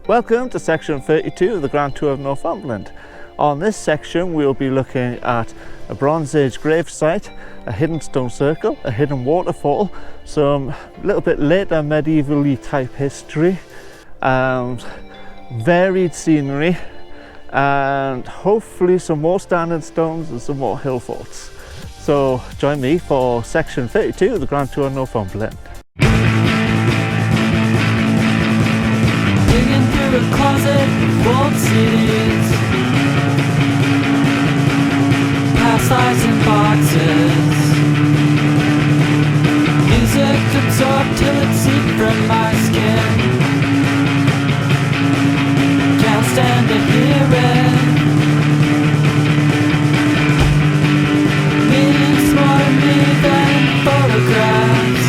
Welcome to section 32 of the Grand Tour of Northumberland. On this section we'll be looking at a Bronze Age grave site, a hidden stone circle, a hidden waterfall, some little bit later medievally type history, varied scenery, and hopefully some more standing stones and some more hill forts. So join me for section 32 of the Grand Tour of Northumberland. Digging through a closet with old CDs, past lives in boxes, music absorbed till it seeped from my skin. Can't stand to hear it. Means more to me than photographs.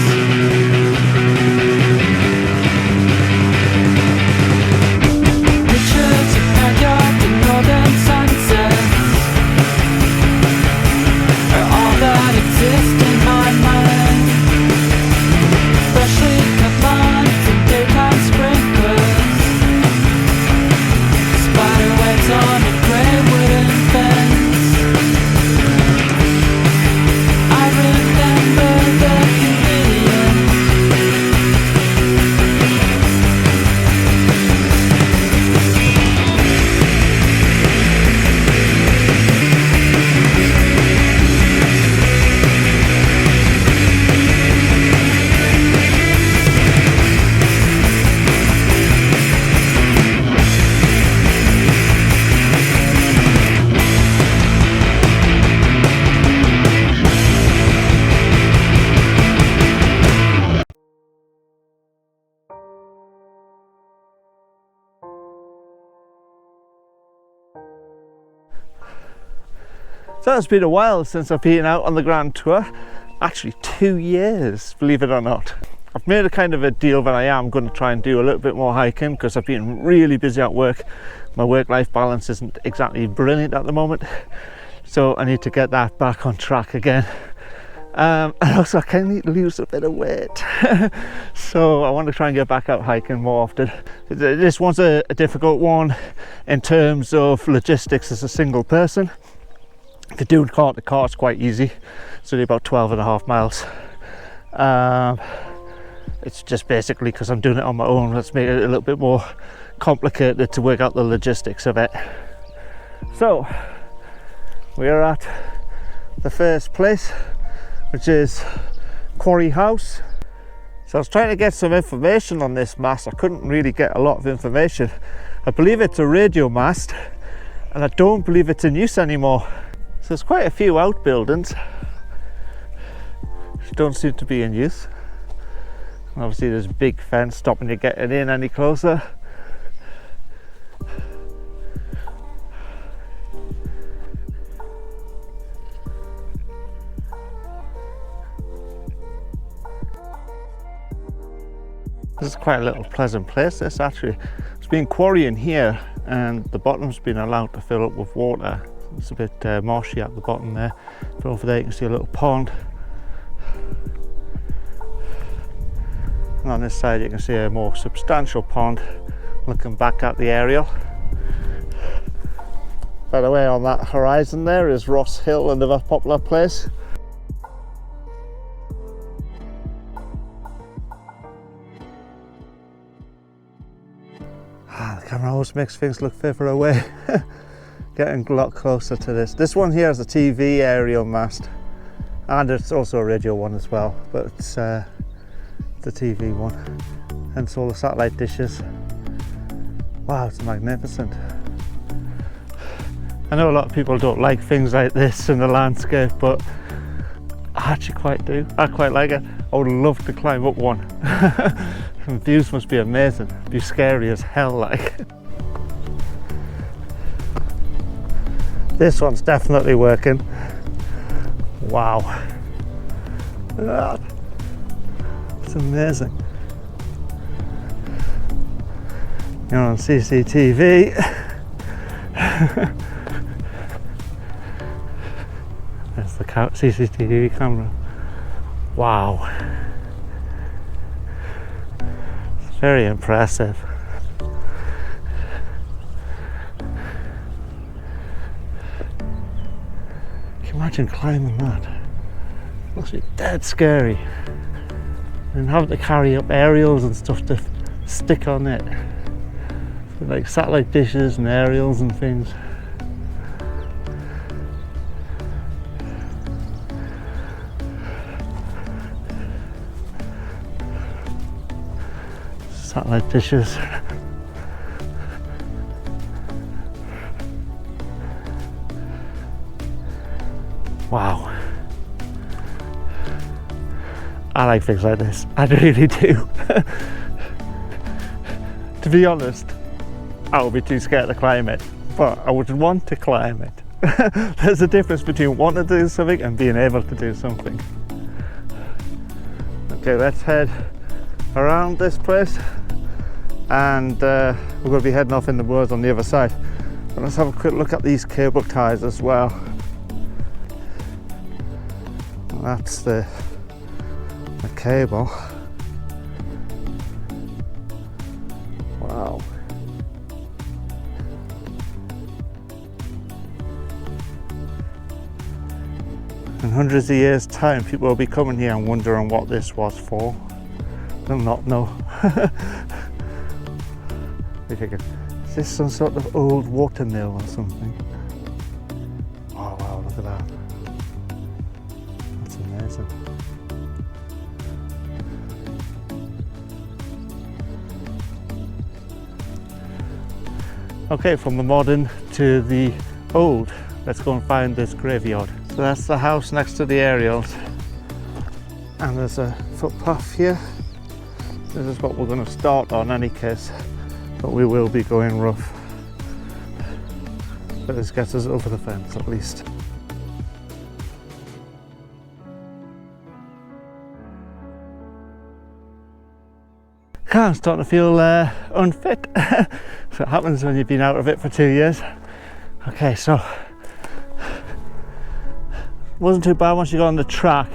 Pictures of backyard and northern sunsets are all that exist in my mind. Freshly cut lawns and daytime sprinklers, spider webs on a grey wooden fence. I remember the convenience. So it's been a while since I've been out on the Grand Tour, actually 2 years, believe it or not. I've made a kind of a deal that I am going to try and do a little bit more hiking because I've been really busy at work. My work-life balance isn't exactly brilliant at the moment, so I need to get that back on track again. And also I kind of need to lose a bit of weight, so I want to try and get back out hiking more often. This one's a difficult one in terms of logistics as a single person. If you're doing cart to cart, it's quite easy. It's only about 12.5 miles. It's just basically because I'm doing it on my own. Let's make it a little bit more complicated to work out the logistics of it. So we're at the first place, which is Quarry House. So I was trying to get some information on this mast. I couldn't really get a lot of information. I believe it's a radio mast, and I don't believe it's in use anymore. So there's quite a few outbuildings which don't seem to be in use. And obviously there's a big fence stopping you getting in any closer. This is quite a little pleasant place, this actually. It's been quarrying here and the bottom's been allowed to fill up with water. It's a bit marshy at the bottom there, but over there you can see a little pond. And on this side you can see a more substantial pond looking back at the aerial. By the way, on that horizon there is Ross Hill, another popular place. The camera always makes things look further away. Getting a lot closer to this. This one here is a TV aerial mast, and it's also a radio one as well, but it's the TV one, hence all the satellite dishes. Wow, it's magnificent. I know a lot of people don't like things like this in the landscape, but I actually quite do. I quite like it. I would love to climb up one. The views must be amazing. It'd be scary as hell, like. This one's definitely working. Wow. It's amazing. You're on CCTV. There's the CCTV camera. Wow. It's very impressive. Imagine climbing that. Must be dead scary. And having to carry up aerials and stuff to stick on it. So like satellite dishes and aerials and things. Satellite dishes. Wow. I like things like this. I really do. To be honest, I would be too scared to climb it, but I would want to climb it. There's a difference between wanting to do something and being able to do something. Okay, let's head around this place, and we're going to be heading off in the woods on the other side. But let's have a quick look at these cable ties as well. That's the cable. Wow. In hundreds of years' time, people will be coming here and wondering what this was for. They'll not know. They're thinking, is this some sort of old water mill or something? Oh wow, look at that. That's amazing. Okay, from the modern to the old, let's go and find this graveyard. So that's the house next to the aerials, and there's a footpath here. This is what we're going to start on in any case, but we will be going rough. But this gets us over the fence at least. I'm starting to feel unfit. So it happens when you've been out of it for 2 years. Okay, so wasn't too bad once you got on the track.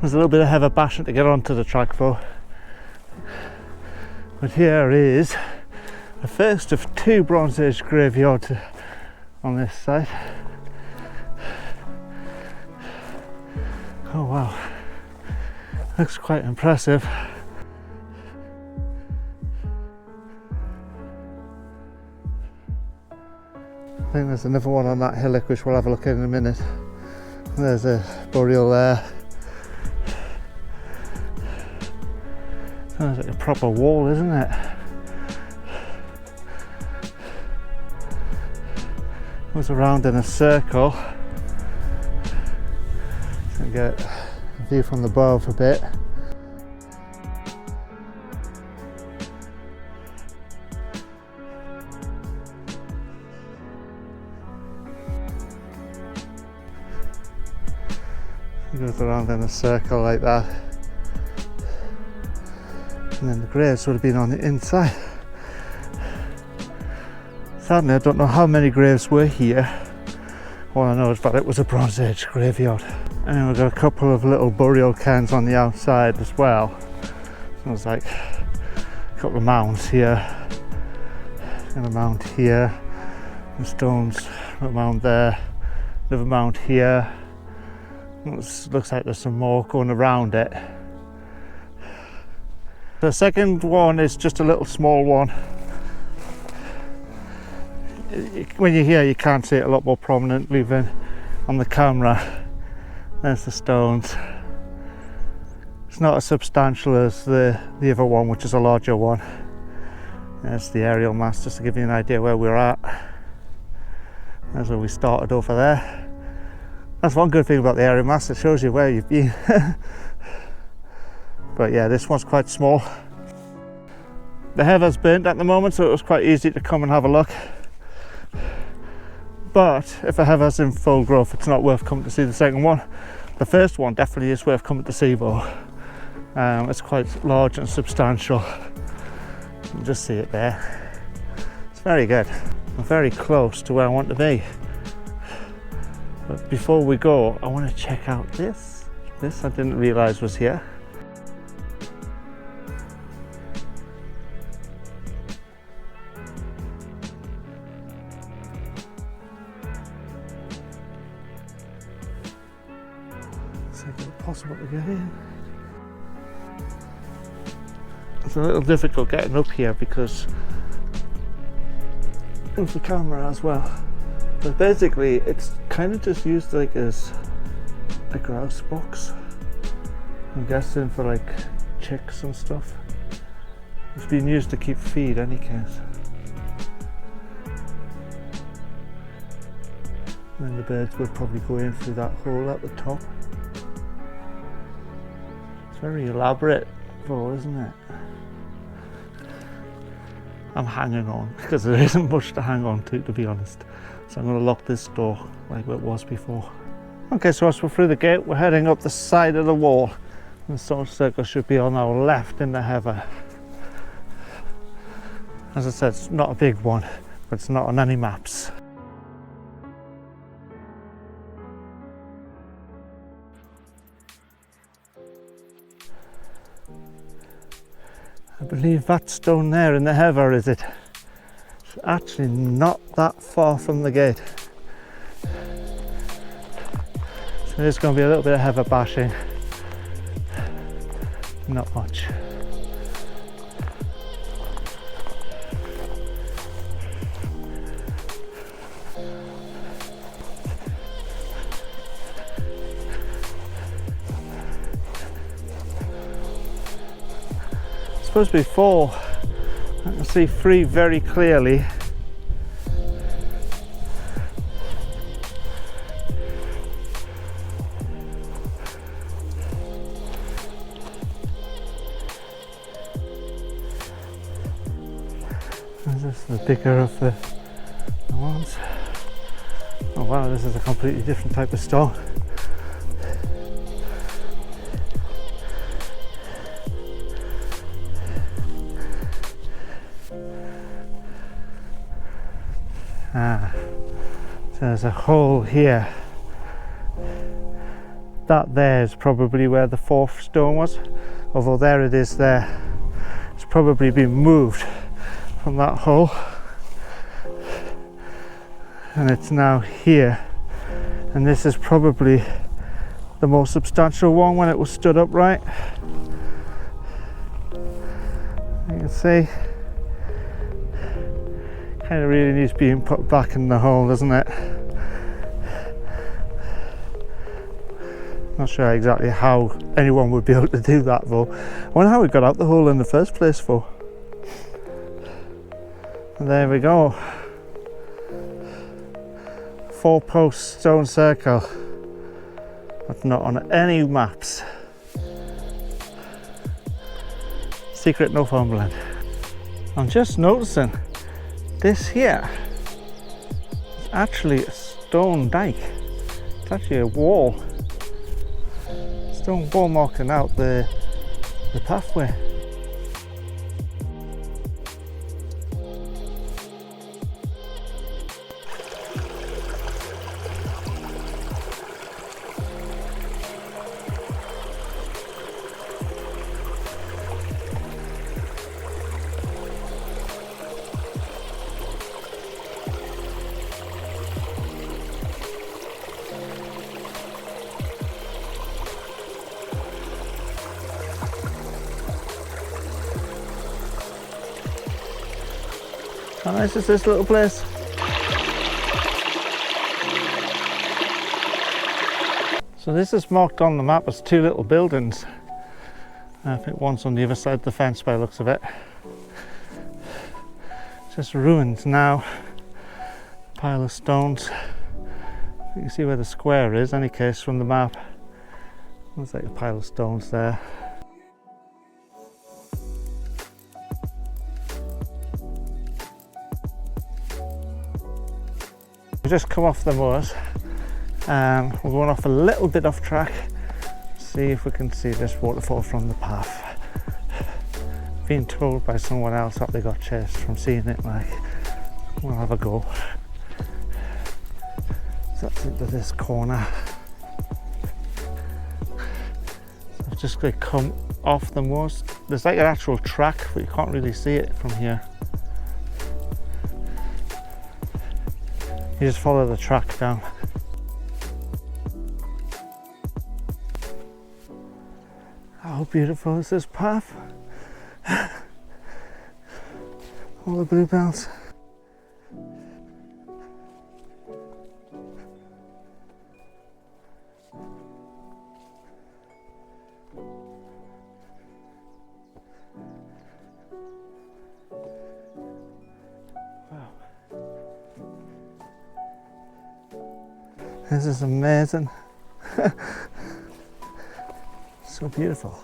There's a little bit of heavy bashing to get onto the track though. But here is the first of 2 Bronze Age graveyards on this side. Oh wow, looks quite impressive. I think there's another one on that hillock which we'll have a look at in a minute. There's a burial there. Sounds like a proper wall, isn't it? Goes around in a circle. So get a view from above a bit. It goes around in a circle like that, and then the graves would have been on the inside. Sadly, I don't know how many graves were here. All I know is that it was a Bronze Age graveyard. And then we've got a couple of little burial cairns on the outside as well. So there's like a couple of mounds here, and a mound here, and stones, a mound there, another mound here. It looks like there's some more going around it. The second one is just a little small one. When you're here you can't see it a lot more prominently than on the camera. There's the stones. It's not as substantial as the other one, which is a larger one. There's the aerial mast, just to give you an idea where we're at. That's where we started over there. That's one good thing about the aerial mast, it shows you where you've been. But yeah, this one's quite small. The heather's burnt at the moment, so it was quite easy to come and have a look. But if the heather's in full growth, it's not worth coming to see the second one. The first one definitely is worth coming to see though. It's quite large and substantial. You can just see it there. It's very good. I'm very close to where I want to be. But before we go, I want to check out this. This I didn't realise was here. possible to get in. It's a little difficult getting up here because of the camera as well. But basically it's kind of just used like as a grouse box. I'm guessing for like chicks and stuff. It's been used to keep feed any case. And then the birds would probably go in through that hole at the top. It's very elaborate though, isn't it? I'm hanging on because there isn't much to hang on to be honest. So I'm going to lock this door like it was before. Okay, so as we're through the gate, we're heading up the side of the wall. The stone circle should be on our left in the heather. As I said, it's not a big one, but it's not on any maps. I believe that stone there in the heather, is it? It's actually not that far from the gate. So there's going to be a little bit of heather bashing. Not much. Supposed to be 4. I can see 3 very clearly. This is the bigger of the ones. Oh wow, this is a completely different type of stone. So there's a hole here. That there is probably where the 4th stone was, although there it is there. It's probably been moved from that hole and it's now here, and this is probably the most substantial one when it was stood upright. You can see kind of really needs being put back in the hole, doesn't it? Not sure exactly how anyone would be able to do that though. I wonder how we got out the hole in the first place for. And there we go. 4-post stone circle. That's not on any maps. Secret Northumberland. I'm just noticing this here is actually a stone dike. It's actually a wall. Stone wall marking out the pathway. How nice is this little place? So this is marked on the map as 2 little buildings. I think one's on the other side of the fence by the looks of it. Just ruins now. Pile of stones. You can see where the square is, any case from the map. Looks like a pile of stones there. We've just come off the moors. We're going off a little bit off track. See if we can see this waterfall from the path. Being told by someone else that they got chased from seeing it, like, we'll have a go. So that's into this corner. So I've just like come off the moors. There's like an actual track, but you can't really see it from here. You just follow the track down. How beautiful is this path? All the bluebells. Wow. This is amazing. So beautiful.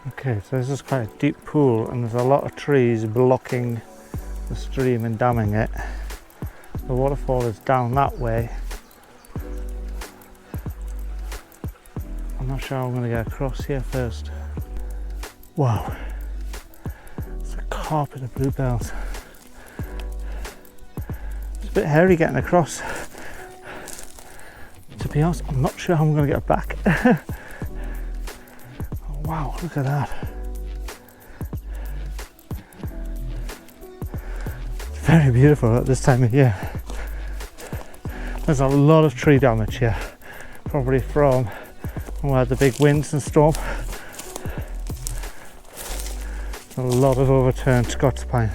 Okay, so this is quite a deep pool and there's a lot of trees blocking the stream and damming it. The waterfall is down that way. I'm not sure how I'm going to get across here first. Wow, it's a carpet of bluebells. It's a bit hairy getting across. To be honest, I'm not sure how I'm going to get back. Wow, look at that. It's very beautiful at this time of year. There's a lot of tree damage here, probably from where the big winds and storm. A lot of overturned Scots pine.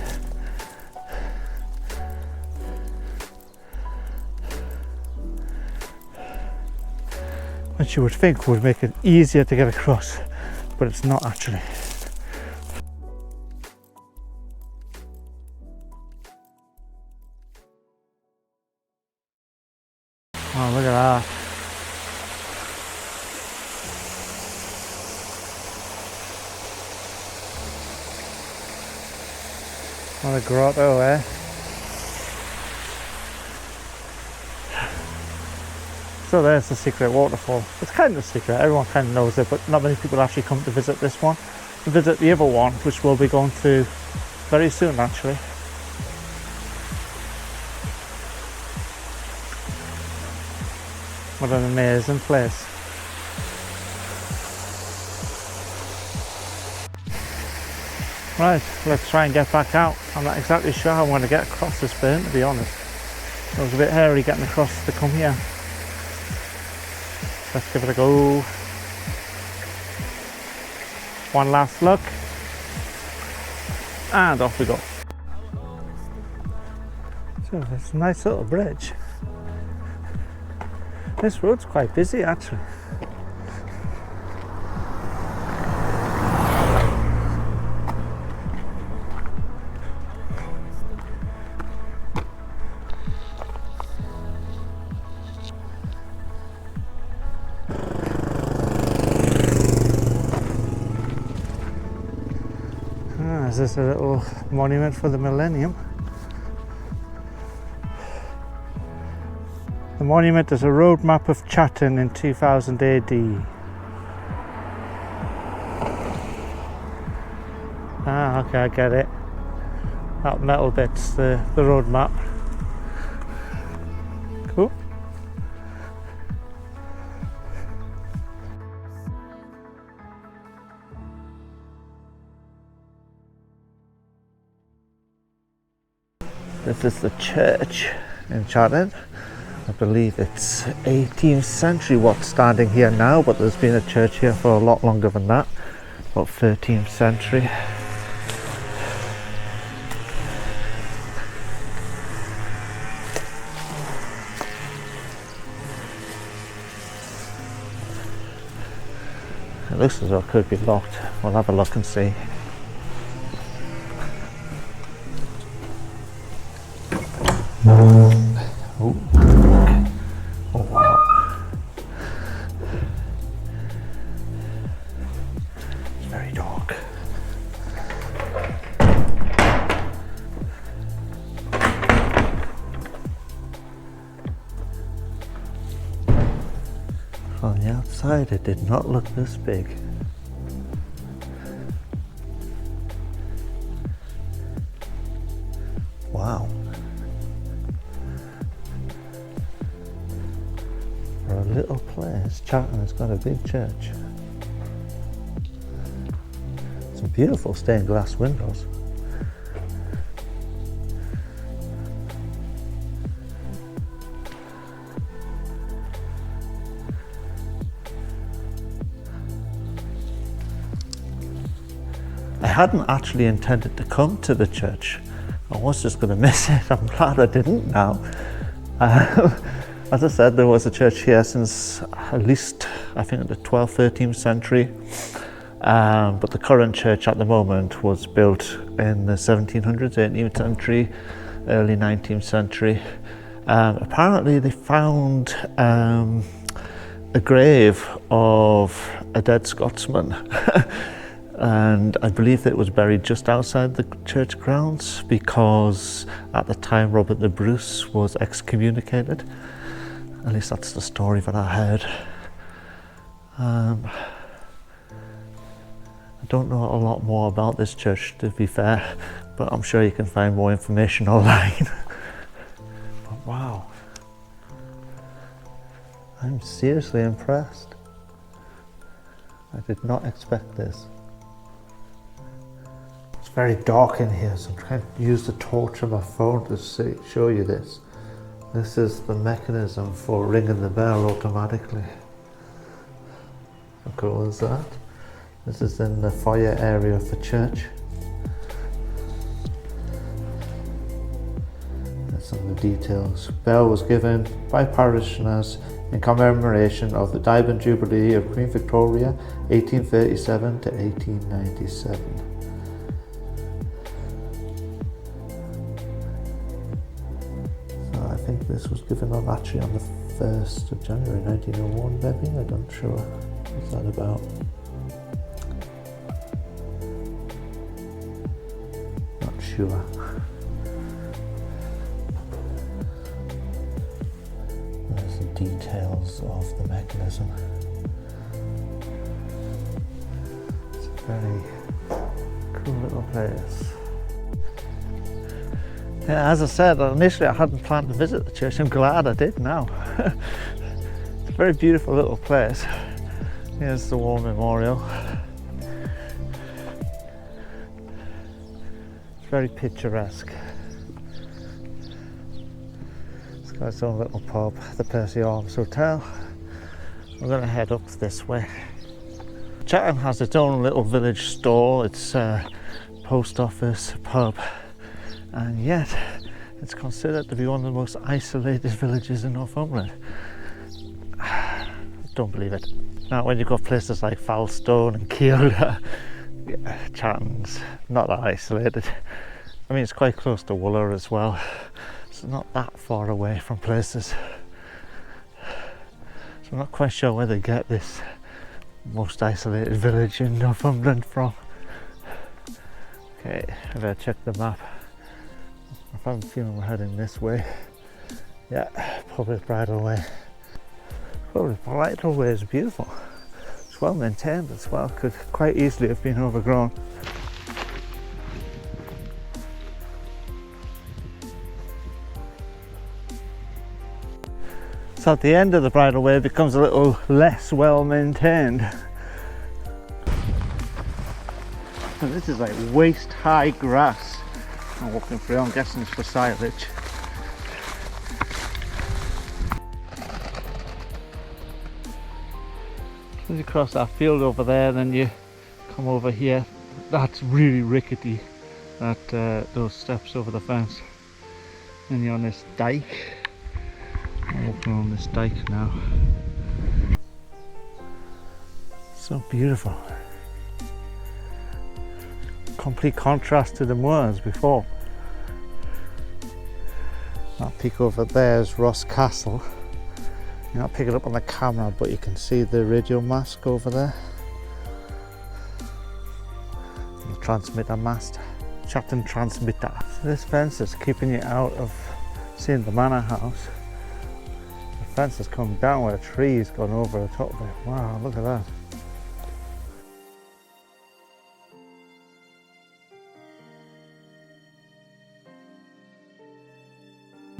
Which you would think would make it easier to get across, but it's not actually. Oh, look at that. What a grotto, eh? So there's the secret waterfall. It's kind of secret, everyone kind of knows it, but not many people actually come to visit this one. To visit the other one, which we'll be going to very soon actually. What an amazing place. Right, let's try and get back out. I'm not exactly sure how I'm going to get across this burn, to be honest. It was a bit hairy getting across to come here. Let's give it a go. One last look. And off we go. So it's a nice little bridge. This road's quite busy actually. Is this a little monument for the millennium? The monument is a road map of Chatton in 2000 AD. Ah, okay, I get it. That metal bit's the road map. Cool. This is the church in Chatton. I believe it's 18th century what's standing here now, but there's been a church here for a lot longer than that, about 13th century. It looks as though it could be locked. We'll have a look and see. Oh, oh wow. It's very dark. On the outside it did not look this big. Wow. For a little place, Chatton has got a big church. Some beautiful stained glass windows. I hadn't actually intended to come to the church. I was just going to miss it. I'm glad I didn't now. As I said, there was a church here since at least, I think, the 12th, 13th century. But the current church at the moment was built in the 1700s, 18th century, early 19th century. Apparently they found a grave of a dead Scotsman. And I believe that it was buried just outside the church grounds because at the time Robert the Bruce was excommunicated. At least that's the story that I heard. I don't know a lot more about this church, to be fair, but I'm sure you can find more information online. But wow, I'm seriously impressed. I did not expect this. It's very dark in here, so I'm trying to use the torch on my phone to show you this. This is the mechanism for ringing the bell automatically. How cool is that? This is in the foyer area of the church. That's some of the details. Bell was given by parishioners in commemoration of the Diamond Jubilee of Queen Victoria, 1837 to 1897. I think this was given on actually on the 1st of January 1901, maybe, I'm not sure. What's that about? Not sure. There's the details of the mechanism. It's a very cool little place. Yeah, as I said, initially I hadn't planned to visit the church. I'm glad I did now. It's a very beautiful little place. Here's the war memorial. It's very picturesque. It's got its own little pub, the Percy Arms Hotel. We're going to head up this way. Chatton has its own little village store. It's a post office, pub. And yet it's considered to be one of the most isolated villages in Northumberland. Don't believe it. Now when you've got places like Falstone and Keilor, Chatton's not that isolated. I mean, it's quite close to Wooler as well. It's not that far away from places. So I'm not quite sure where they get this most isolated village in Northumberland from. Okay, I better check the map. I have a feeling we're heading this way. Yeah, Public Bridle Way. Public Bridle Way is beautiful. It's well maintained as well, could quite easily have been overgrown. So at the end of the Bridle Way it becomes a little less well maintained. And this is like waist high grass. I'm walking through, I'm guessing it's for silage. As you cross that field over there, then you come over here. That's really rickety, those steps over the fence. And you're on this dike. I'm walking on this dike now. So beautiful. Complete contrast to the moors before. That peak over there is Ross Castle. You're not picking it up on the camera, but you can see the radio mast over there. The transmitter mast, Chatton transmitter. So this fence is keeping you out of seeing the manor house. The fence has come down where a tree's gone over the top of it. Wow, look at that.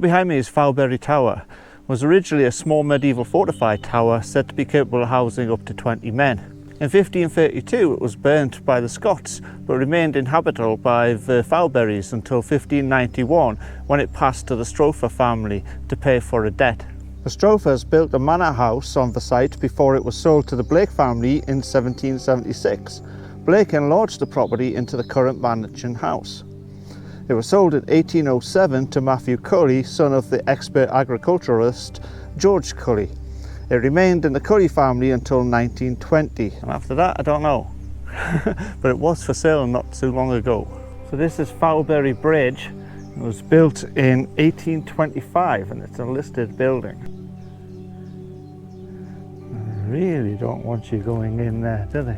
Behind me is Fowberry Tower. It was originally a small medieval fortified tower said to be capable of housing up to 20 men. In 1532 it was burnt by the Scots but remained inhabitable by the Fowberries until 1591 when it passed to the Stropher family to pay for a debt. The Strophers built a manor house on the site before it was sold to the Blake family in 1776. Blake enlarged the property into the current mansion house. It was sold in 1807 to Matthew Curry, son of the expert agriculturalist George Curry. It remained in the Curry family until 1920, and after that I don't know. But it was for sale not too long ago. So this is Fowberry Bridge. It was built in 1825 and it's a listed building. They really don't want you going in there, do they?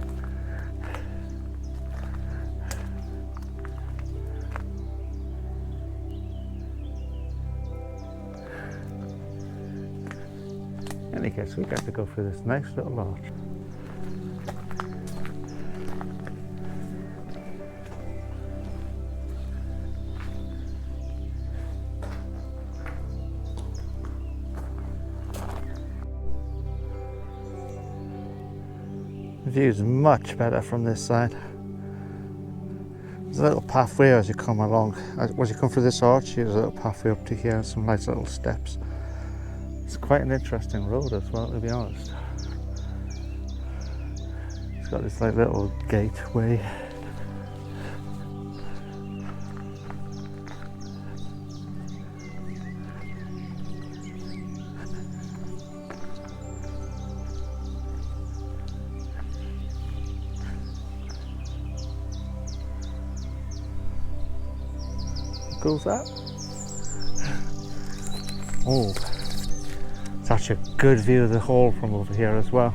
In any case, we get to go through this nice little arch. The view is much better from this side. There's a little pathway as you come along. As you come through this arch, there's a little pathway up to here, some nice little steps. It's quite an interesting road as well, to be honest. It's got this like little gateway. Goes that? Oh, it's actually a good view of the hall from over here as well.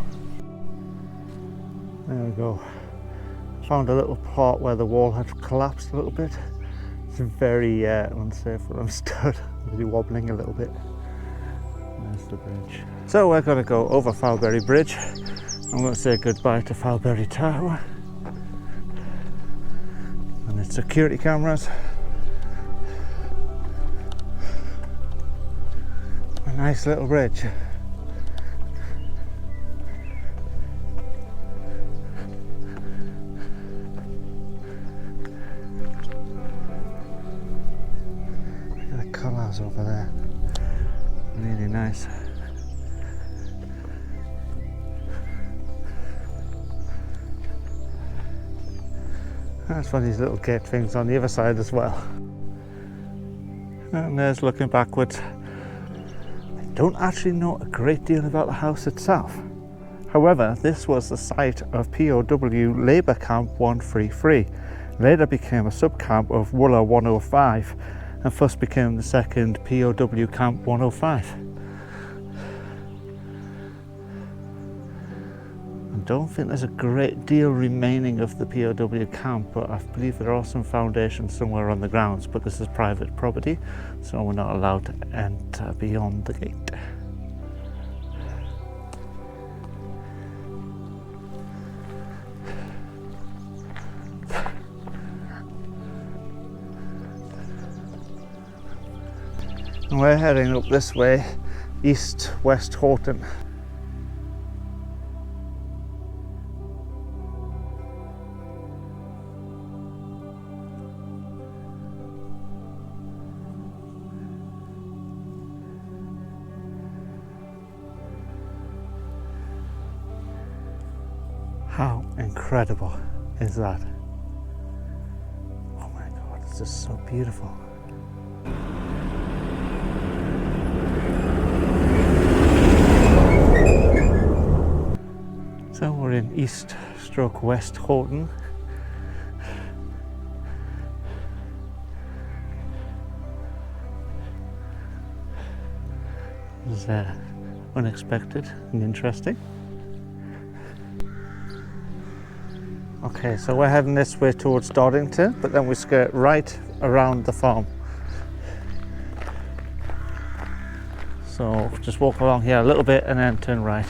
There we go. Found a little part where the wall had collapsed a little bit. It's very unsafe where I'm stood. I'm really wobbling a little bit. There's the bridge. So we're going to go over Fowberry Bridge. I'm going to say goodbye to Fowberry Tower and its security cameras. A nice little bridge. Look at the colours over there. Really nice. That's one of these little gate things on the other side as well. And there's looking backwards. Don't actually know a great deal about the house itself. However, this was the site of POW Labour Camp 133. Later became a sub-camp of WWII 105 and thus became the second POW Camp 105. I don't think there's a great deal remaining of the POW camp, but I believe there are some foundations somewhere on the grounds, but this is private property, so we're not allowed to enter beyond the gate. And we're heading up this way, East West Horton. How incredible is that? Oh my God, it's just so beautiful. So we're in East/West Horton. It was unexpected and interesting. Okay, so we're heading this way towards Doddington, but then we skirt right around the farm. So just walk along here a little bit and then turn right.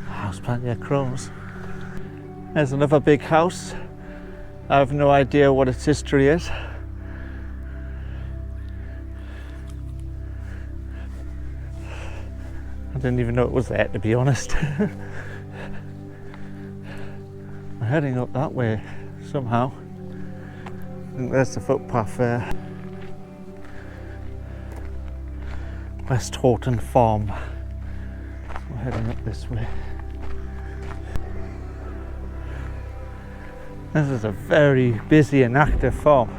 House plenty of crows. There's another big house. I have no idea what its history is. I didn't even know it was there, to be honest. I'm heading up that way somehow. I think there's the footpath there. West Horton farm. We're heading up this way. This is a very busy and active farm.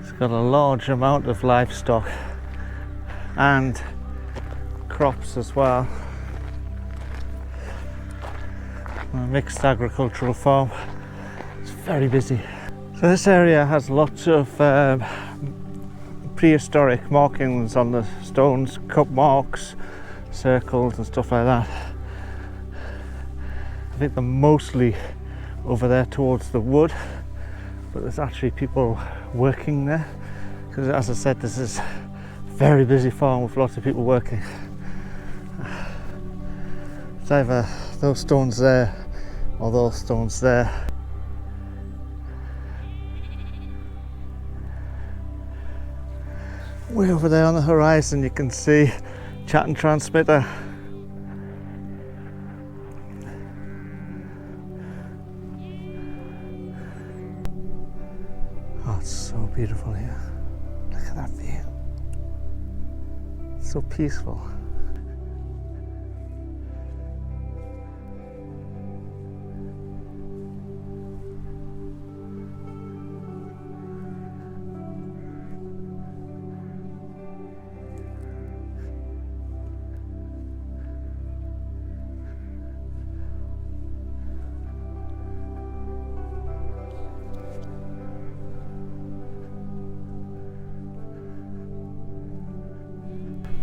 It's got a large amount of livestock and crops as well. A mixed agricultural farm. It's very busy. So this area has lots of prehistoric markings on the stones, cup marks, circles and stuff like that. I think they're mostly over there towards the wood, but there's actually people working there, because as I said, this is a very busy farm with lots of people working. It's either those stones there or those stones there. Way over there on the horizon you can see Chatton transmitter. Oh, it's so beautiful here. Look at that view. It's so peaceful.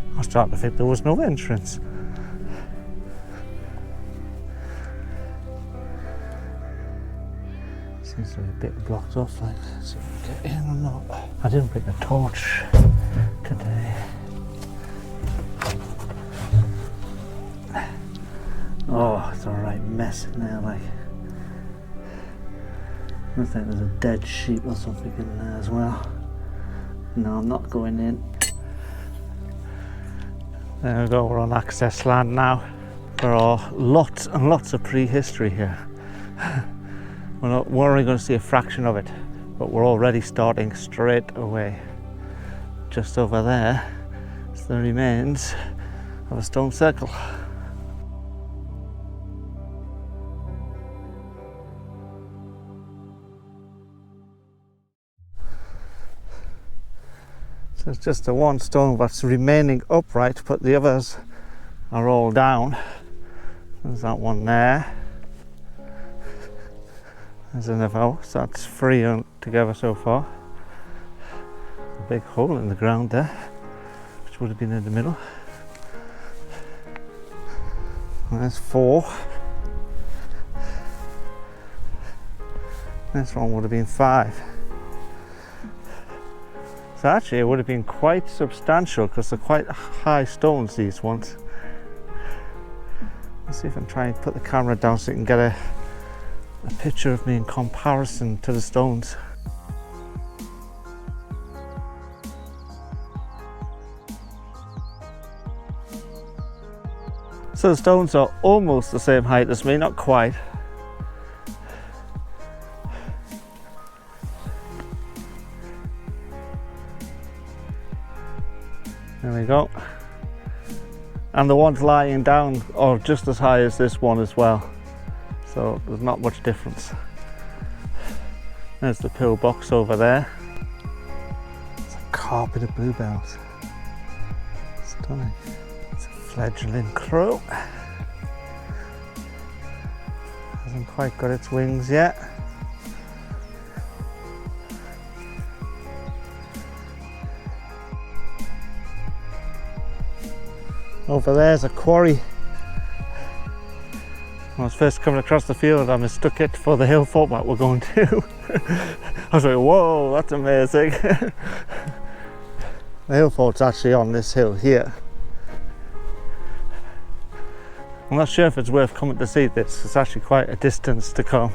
I was starting to think there was no entrance. Seems to be a bit blocked off, like, so we can get in or not. I didn't bring a torch today. Oh, it's a right mess in there, like. I think there's a dead sheep or something in there as well. No, I'm not going in. There we go, we're on access land now. There are lots and lots of prehistory here. We're only going to see a fraction of it, but we're already starting straight away. Just over there is the remains of a stone circle. So it's just the one stone that's remaining upright, but the others are all down. There's that one there. There's another, so that's 3 together so far. A big hole in the ground there, which would have been in the middle. And there's 4. This one would have been 5. So actually it would have been quite substantial, because they're quite high stones, these ones. Let's see if I can try and put the camera down so you can get a picture of me in comparison to the stones. So the stones are almost the same height as me, not quite. There we go. And the ones lying down are just as high as this one as well. So there's not much difference. There's the pillbox over there. It's a carpet of bluebells. Stunning. It's a fledgling crow. Hasn't quite got its wings yet. Over there's a quarry. When I was first coming across the field, I mistook it for the hill fort that we're going to. I was like, whoa, that's amazing. The hill fort's actually on this hill here. I'm not sure if it's worth coming to see this. It's actually quite a distance to come.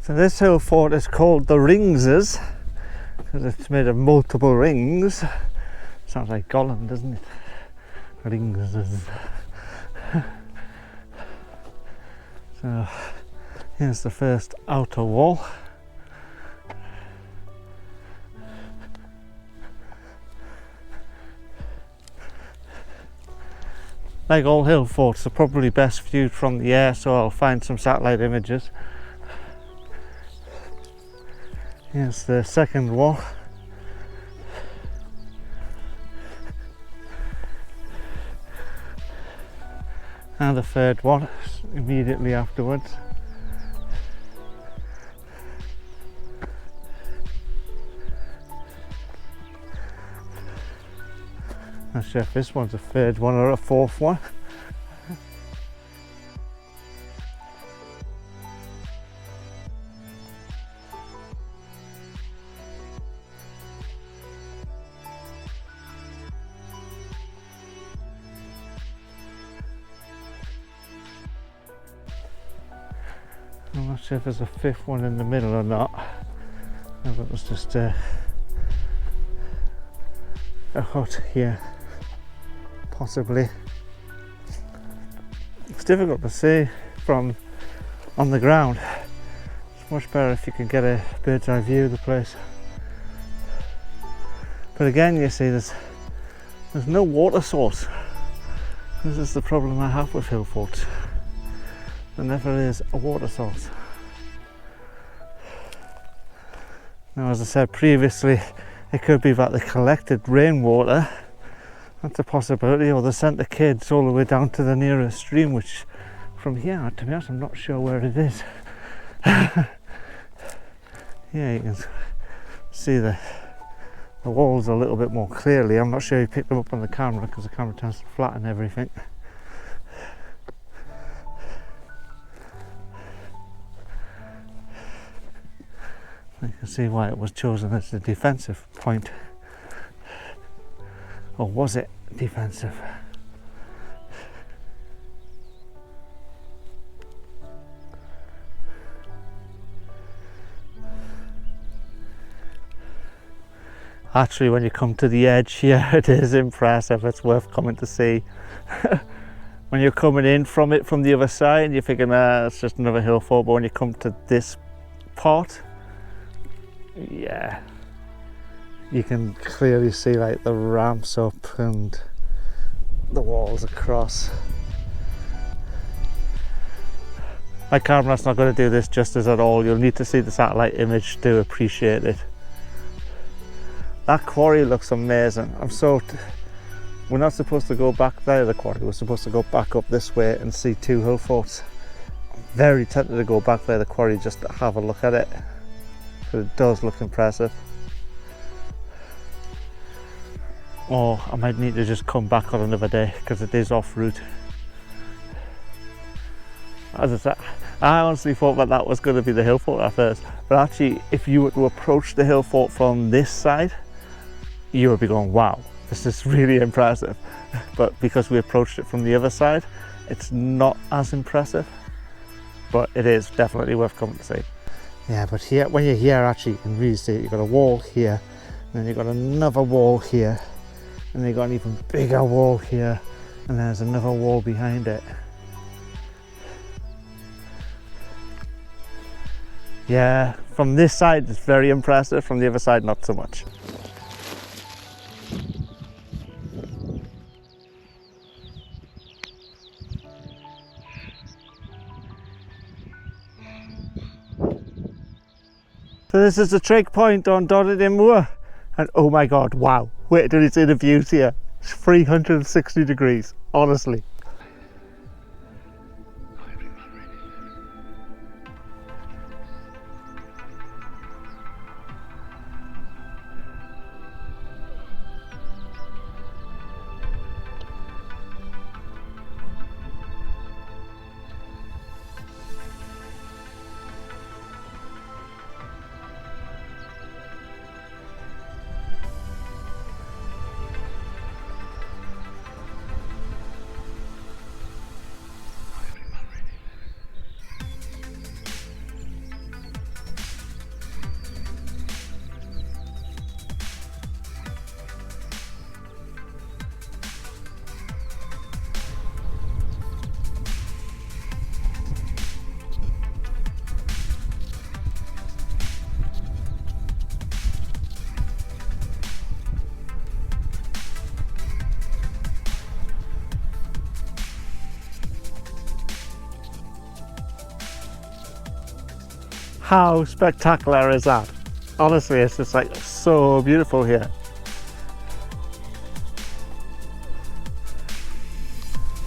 So this hill fort is called the Ringses, because it's made of multiple rings. Sounds like Gollum, doesn't it? rings. So here's the first outer wall. Like all hill forts, they're probably best viewed from the air, so I'll find some satellite images. Here's the second wall. And the third one immediately afterwards. Not sure if this one's a third one or a fourth one. I'm not sure if there's a fifth one in the middle or not. Maybe it was just a hut here, possibly. It's difficult to see from on the ground. It's much better if you can get a bird's eye view of the place. But again, you see, there's no water source. This is the problem I have with hill forts. There never is a water source. Now, as I said previously, it could be that they collected rainwater. That's a possibility, or they sent the kids all the way down to the nearest stream, which from here, to be honest, I'm not sure where it is. Yeah, you can see the walls a little bit more clearly. I'm not sure you picked them up on the camera because the camera tends to flatten everything. You can see why it was chosen as a defensive point. Or was it defensive? Actually, when you come to the edge here, it is impressive. It's worth coming to see. When you're coming in from it from the other side, you're thinking, it's just another hill fort. But when you come to this part, yeah, you can clearly see like the ramps up and the walls across. My camera's not going to do this justice at all. You'll need to see the satellite image to appreciate it. That quarry looks amazing. We're not supposed to go back there, the quarry. We're supposed to go back up this way and see two hill forts. I'm very tempted to go back there, the quarry, just to have a look at it. It does look impressive. Or I might need to just come back on another day because it is off route. As I said, I honestly thought that was going to be the hill fort at first, but actually if you were to approach the hill fort from this side, you would be going, wow, this is really impressive. But because we approached it from the other side, it's not as impressive, but it is definitely worth coming to see. Yeah, but here, when you're here, actually, you can really see it. You've got a wall here, and then you've got another wall here, and then you've got an even bigger wall here, and there's another wall behind it. Yeah, from this side, it's very impressive. From the other side, not so much. So this is the trig point on Doddington Moor, and oh my god, wow, wait till you see the views here. It's 360 degrees, honestly. How spectacular is that? Honestly, it's just like so beautiful here.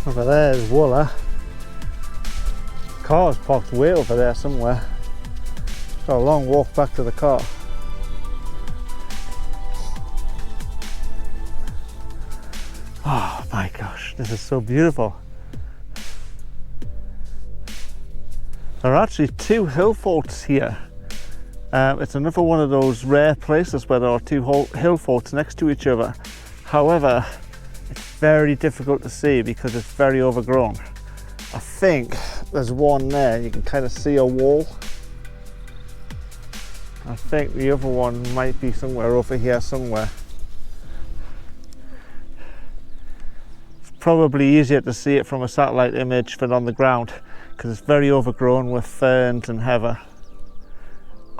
Over there is Wooler. Car's parked way over there somewhere. Got a long walk back to the car. Oh my gosh, this is so beautiful. There are actually two hill forts here. It's another one of those rare places where there are two hill forts next to each other. However, it's very difficult to see because it's very overgrown. I think there's one there, you can kind of see a wall. I think the other one might be somewhere over here somewhere. It's probably easier to see it from a satellite image than on the ground because it's very overgrown with ferns and heather.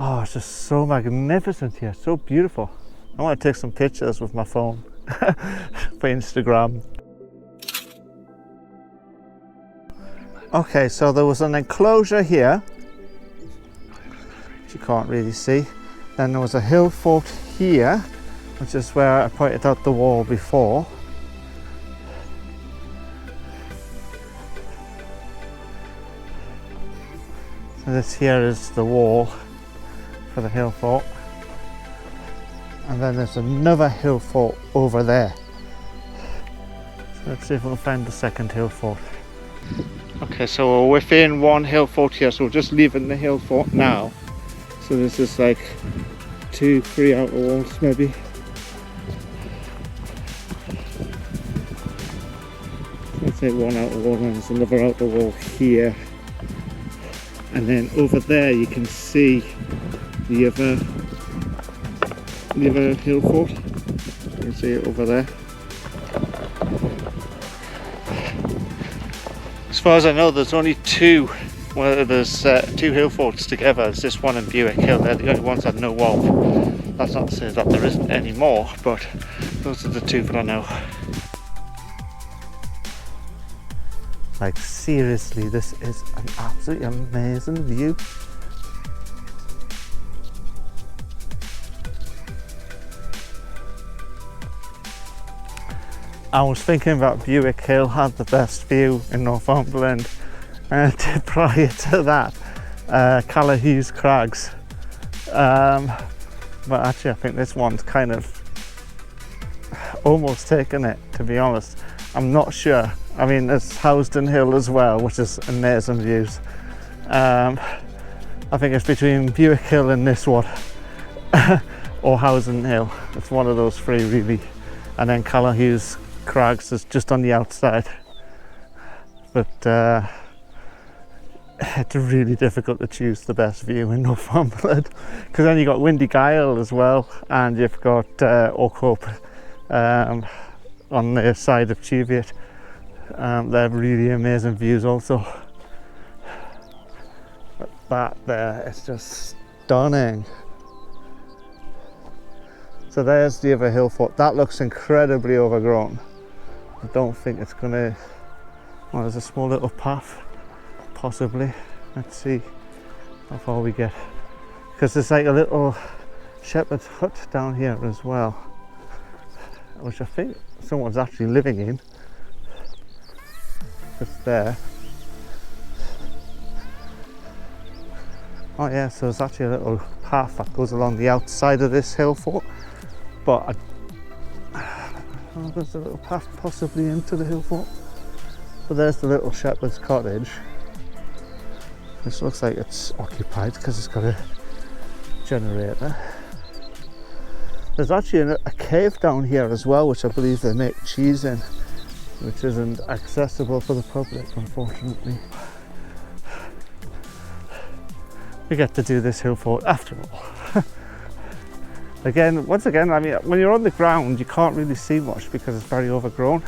Oh, it's just so magnificent here, so beautiful. I want to take some pictures with my phone for Instagram. Okay, so there was an enclosure here, which you can't really see. Then there was a hill fort here, which is where I pointed out the wall before. So this here is the wall for the hill fort. And then there's another hill fort over there. So let's see if we'll find the second hill fort. Okay, so we're within one hill fort here, so we're just leaving the hill fort now. So this is like 2-3 outer walls maybe. Let's say one outer wall and there's another outer wall here. And then over there you can see the other hill fort. You can see it over there. As far as I know, there's only two. Well, there's two hill forts together. There's this one and Buick Hill. They're the only ones I know of. That's not to say that there isn't any more, but those are the two that I know. Like seriously, this is an absolutely amazing view. I was thinking that Buick Hill had the best view in Northumberland, and prior to that, Callahew's Crags. But actually I think this one's kind of almost taken it, to be honest. I'm not sure. I mean, there's Housden Hill as well, which is amazing views. I think it's between Buick Hill and this one, or Housden Hill. It's one of those three really. And then Callahew's Crags is just on the outside. But it's really difficult to choose the best view in Northumberland, because then you've got Windy Gyle as well, and you've got Oakhope on the side of Cheviot. They're really amazing views also. But that there is just stunning. So there's the other hill fort. That looks incredibly overgrown. I don't think it's gonna, well, there's a small little path, possibly. Let's see how far we get. Because there's like a little shepherd's hut down here as well, which I think someone's actually living in. Just there. Oh yeah, so there's actually a little path that goes along the outside of this hill fort. But there's a little path possibly into the hill fort. But there's the little shepherd's cottage. This looks like it's occupied because it's got a generator. There's actually a cave down here as well, which I believe they make cheese in, which isn't accessible for the public, unfortunately. We get to do this hill fort after all. Once again, I mean, when you're on the ground, you can't really see much because it's very overgrown.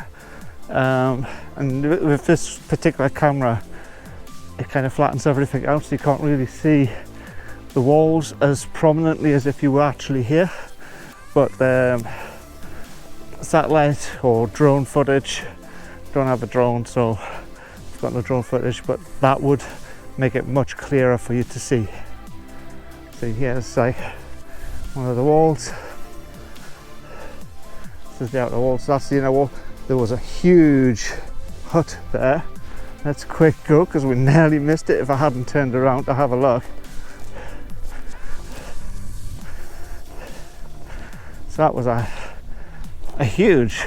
And with this particular camera, it kind of flattens everything out, so you can't really see the walls as prominently as if you were actually here. But satellite or drone footage, don't have a drone, so I've got no drone footage, but that would make it much clearer for you to see. So here's like one of the walls. This is the outer wall, so that's the inner wall. There was a huge hut there. Let's quick go because we nearly missed it if I hadn't turned around to have a look. So that was a huge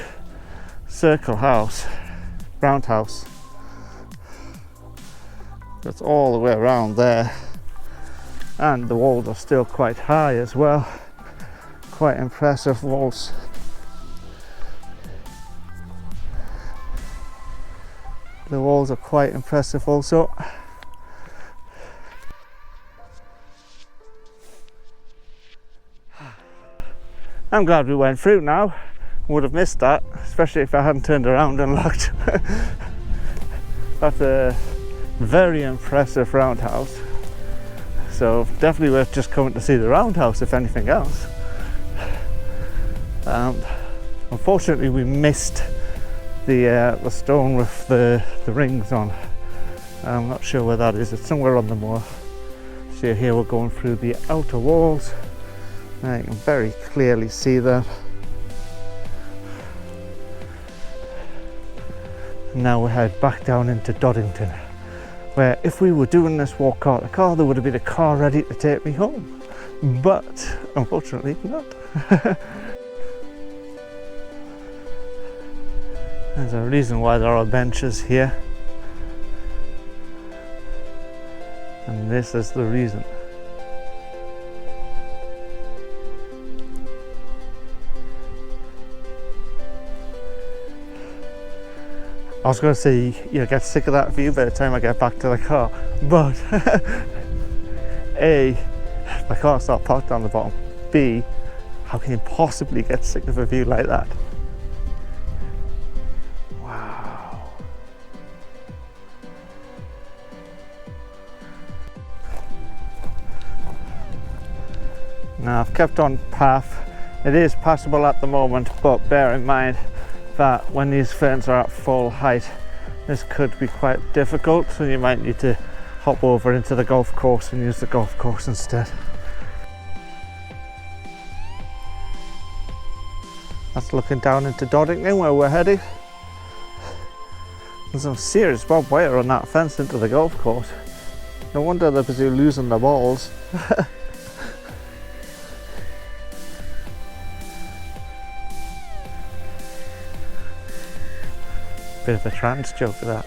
circle house, roundhouse. That's all the way around there, and the walls are still quite high as well. Quite impressive walls. The walls are quite impressive also. I'm glad we went through now. Would have missed that, especially if I hadn't turned around and looked. That's a very impressive roundhouse. So definitely worth just coming to see the roundhouse if anything else. Unfortunately we missed the stone with the rings on. I'm not sure where that is. It's somewhere on the moor. So here we're going through the outer walls. Now you can very clearly see that. Now we head back down into Doddington, where if we were doing this walk out the car, there would have been a car ready to take me home. But unfortunately not. There's a reason why there are benches here, and this is the reason. I was going to say you'll get sick of that view by the time I get back to the car, but A, my car's not parked on the bottom. B, how can you possibly get sick of a view like that? Now I've kept on path. It is passable at the moment, but bear in mind that when these ferns are at full height, this could be quite difficult, so you might need to hop over into the golf course and use the golf course instead. That's looking down into Doddington where we're heading. There's some serious barbed wire on that fence into the golf course. No wonder they're busy losing the balls. Bit of a trans joke for that.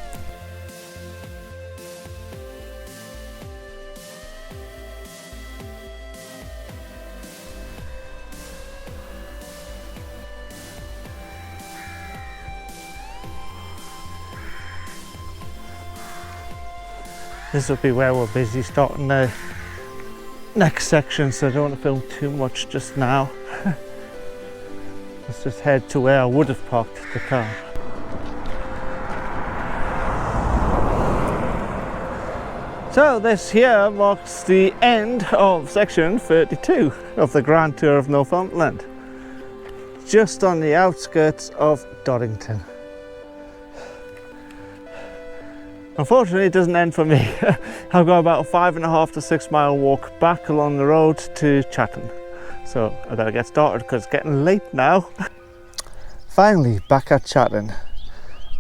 This will be where we're busy starting the next section, so I don't want to film too much just now. Let's just head to where I would have parked the car. So this here marks the end of section 32 of the Grand Tour of Northumberland, just on the outskirts of Doddington. Unfortunately, it doesn't end for me. I've got about a 5.5 to 6 mile walk back along the road to Chatton. So I better get started because it's getting late now. Finally back at Chatton.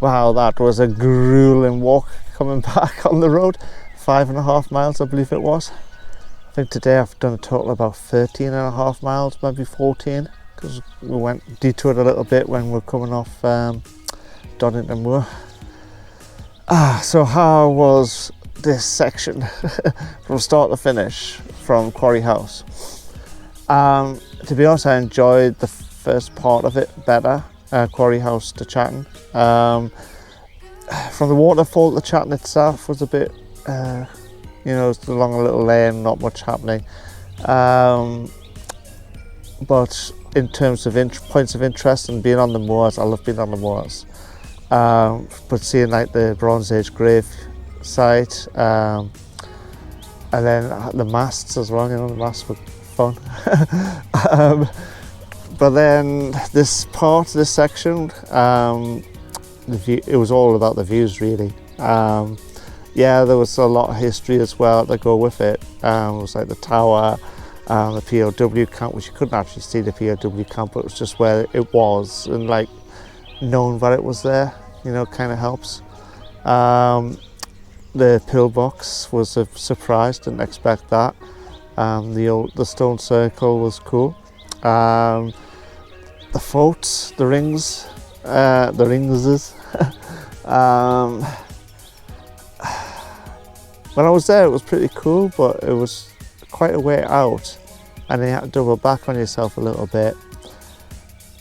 Wow, that was a grueling walk coming back on the road. 5.5 miles, I believe it was. I think today I've done a total of about 13.5 miles, maybe 14, because we detoured a little bit when we're coming off Doddington Moor. So how was this section from start to finish from Quarry House? To be honest, I enjoyed the first part of it better, Quarry House to Chatton. From the waterfall to Chatton itself was a bit, you know, it's along a little lane, not much happening. But in terms of points of interest and being on the moors, I love being on the moors. But seeing like the Bronze Age grave site, and then the masts as well, you know, the masts were fun. But then this section, the view, it was all about the views really. Yeah, there was a lot of history as well to go with it. It was like the tower, the POW camp, which you couldn't actually see the POW camp, but it was just where it was, and like knowing that it was there, you know, kind of helps. The Pillbox was a surprise, didn't expect that. The stone circle was cool. The forts, the ringses. When I was there, it was pretty cool, but it was quite a way out, and you had to double back on yourself a little bit.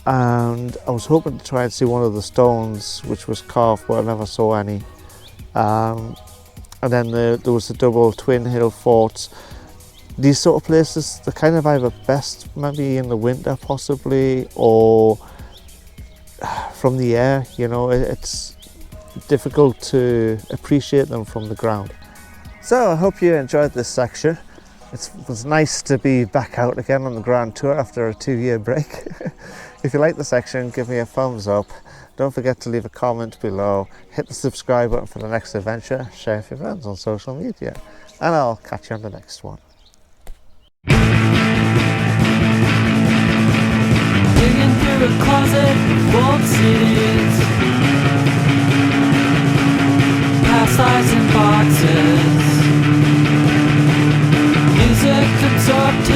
And I was hoping to try and see one of the stones which was carved, but I never saw any. And then there was the double twin hill forts. These sort of places, they're kind of either best maybe in the winter possibly, or from the air, you know, it's difficult to appreciate them from the ground. So I hope you enjoyed this section. It was nice to be back out again on the Grand Tour after a 2-year break. If you like the section, give me a thumbs up. Don't forget to leave a comment below. Hit the subscribe button for the next adventure. Share with your friends on social media. And I'll catch you on the next one. Digging through a closet, walled cities, past lives in boxes. Music absorbed